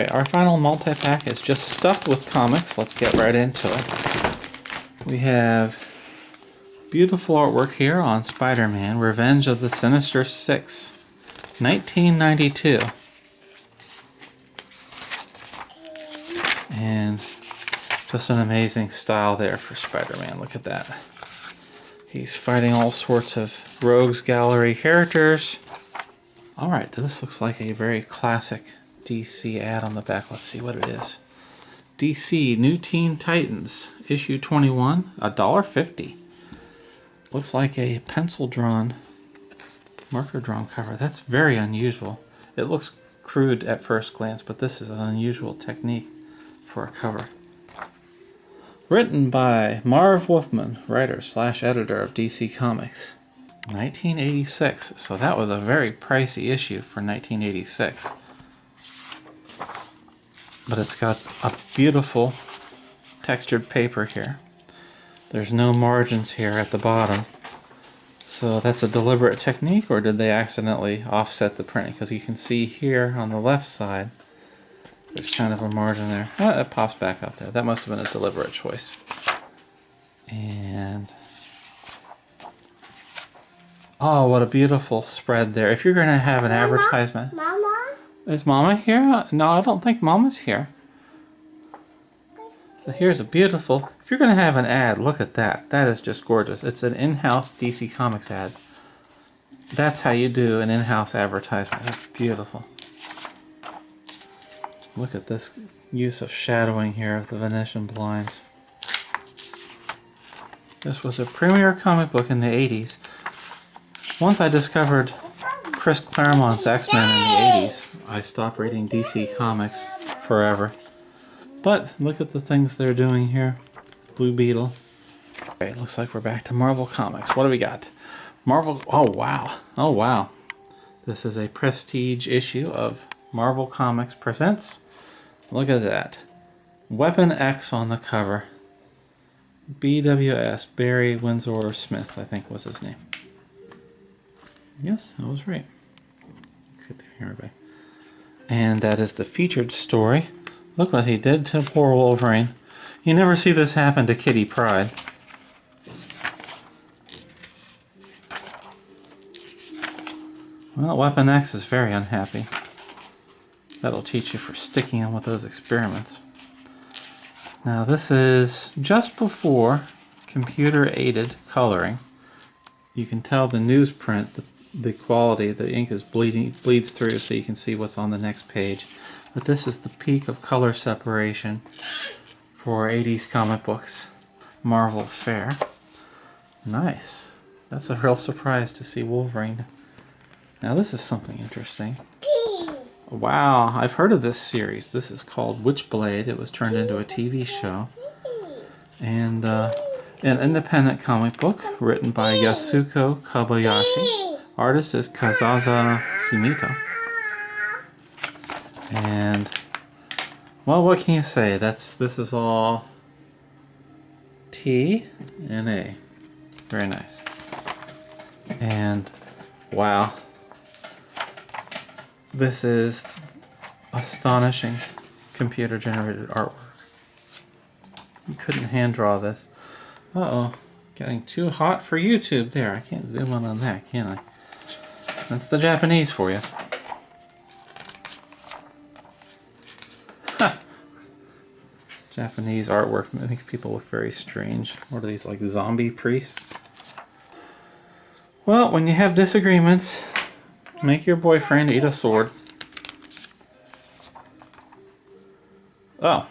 Alright, our final multi-pack is just stuffed with comics. Let's get right into it. We have beautiful artwork here on Spider-Man, Revenge of the Sinister Six, 1992. And just an amazing style there for Spider-Man. Look at that. He's fighting all sorts of rogues gallery characters. Alright, this looks like a very classic DC ad on the back. Let's see what it is. DC New Teen Titans, issue 21, $1.50. Looks like a pencil-drawn, marker-drawn cover. That's very unusual. It looks crude at first glance, but this is an unusual technique for a cover. Written by Marv Wolfman, writer/editor of DC Comics. 1986, so that was a very pricey issue for 1986. But it's got a beautiful textured paper here. There's no margins here at the bottom. So that's a deliberate technique, or did they accidentally offset the printing? Because you can see here on the left side, there's kind of a margin there. Oh, it pops back up there. That must have been a deliberate choice. And oh, what a beautiful spread there. If you're going to have an advertisement. Mama? Is Mama here? No, I don't think Mama's here. So here's a beautiful, if you're going to have an ad, look at that. That is just gorgeous. It's an in-house DC Comics ad. That's how you do an in-house advertisement. That's beautiful. Look at this use of shadowing here of the Venetian blinds. This was a premier comic book in the 80s. Once I discovered Chris Claremont's X-Men in the 80s, I stopped reading DC Comics forever. But look at the things they're doing here. Blue Beetle. Okay, looks like we're back to Marvel Comics. What do we got? Marvel, oh wow. Oh wow. This is a prestige issue of Marvel Comics Presents. Look at that. Weapon X on the cover. BWS, Barry Windsor Smith, I think was his name. Yes, I was right. Get the camera back. And that is the featured story. Look what he did to poor Wolverine. You never see this happen to Kitty Pryde. Well, Weapon X is very unhappy. That'll teach you for sticking him with those experiments. Now this is just before computer-aided coloring. You can tell the newsprint, the quality, the ink is bleeds through so you can see what's on the next page. But this is the peak of color separation for 80s comic books. Marvel Fair. Nice. That's a real surprise to see Wolverine. Now this is something interesting. Wow, I've heard of this series. This is called Witchblade. It was turned into a TV show. And an independent comic book written by Yasuko Kobayashi. Artist is Kazaza Sumito. And, well, what can you say? This is all T and A. Very nice. And, wow. This is astonishing computer-generated artwork. You couldn't hand draw this. Uh-oh. Getting too hot for YouTube there. I can't zoom in on that, can I? That's the Japanese for you. Japanese artwork makes people look very strange. What are these, like zombie priests? Well, when you have disagreements, make your boyfriend eat a sword. Oh,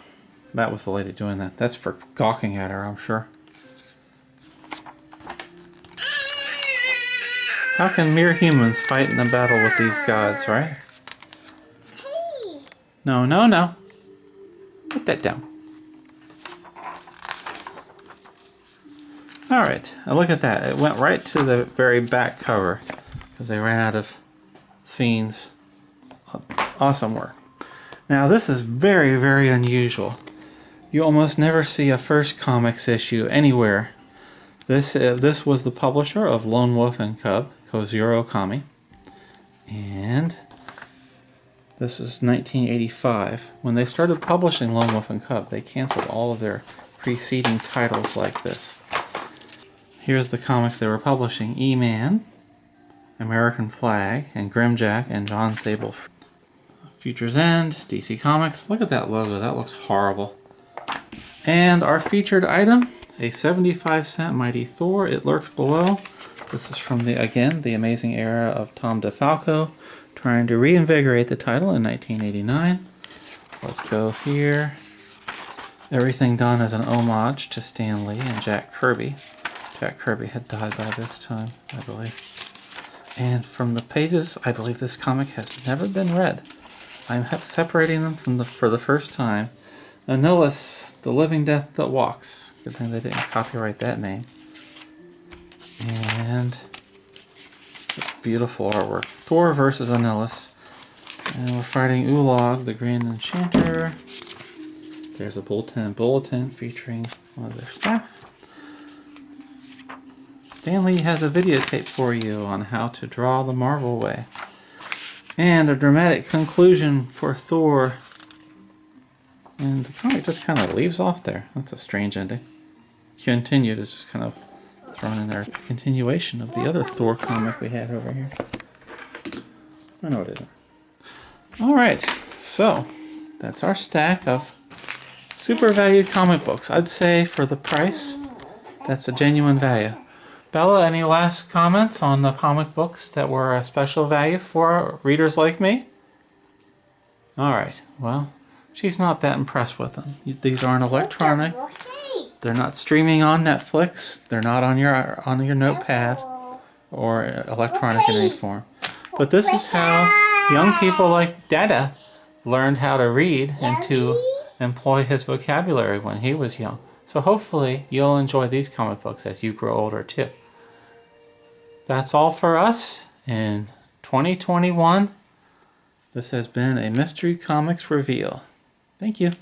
that was the lady doing that. That's for gawking at her, I'm sure. How can mere humans fight in a battle with these gods, right? No, no, no. Put that down. Alright, look at that. It went right to the very back cover because they ran out of scenes. Awesome work. Now this is very, very unusual. You almost never see a First Comics issue anywhere. This was the publisher of Lone Wolf and Cub, Kozuro Kami. And This was 1985. When they started publishing Lone Wolf and Cub, they canceled all of their preceding titles like this. Here's the comics they were publishing: E-Man, American Flag, and Grimjack, and John Sable. Future's End, DC Comics. Look at that logo, that looks horrible. And our featured item, a 75-cent Mighty Thor, It Lurks Below. This is from, the amazing era of Tom DeFalco, trying to reinvigorate the title in 1989. Let's go here. Everything done as an homage to Stan Lee and Jack Kirby. Jack Kirby had died by this time, I believe. And from the pages, I believe this comic has never been read. I'm separating them for the first time. Anilus, The Living Death That Walks. Good thing they didn't copyright that name. And beautiful artwork. Thor versus Anilus. And we're fighting Ulog, the Green Enchanter. There's a bulletin featuring one of their staff. Stan Lee has a videotape for you on how to draw the Marvel way. And a dramatic conclusion for Thor. And the comic just kind of leaves off there. That's a strange ending. Continued is just kind of thrown in there. A continuation of the other Thor comic we had over here. I know it isn't. Alright, so that's our stack of super valued comic books. I'd say for the price, that's a genuine value. Bella, any last comments on the comic books that were a special value for readers like me? Alright, well, she's not that impressed with them. These aren't electronic. They're not streaming on Netflix. They're not on your notepad or electronic in any form. But this is how young people like Dada learned how to read and to employ his vocabulary when he was young. So hopefully you'll enjoy these comic books as you grow older too. That's all for us in 2021. This has been a Mystery Comics Reveal. Thank you.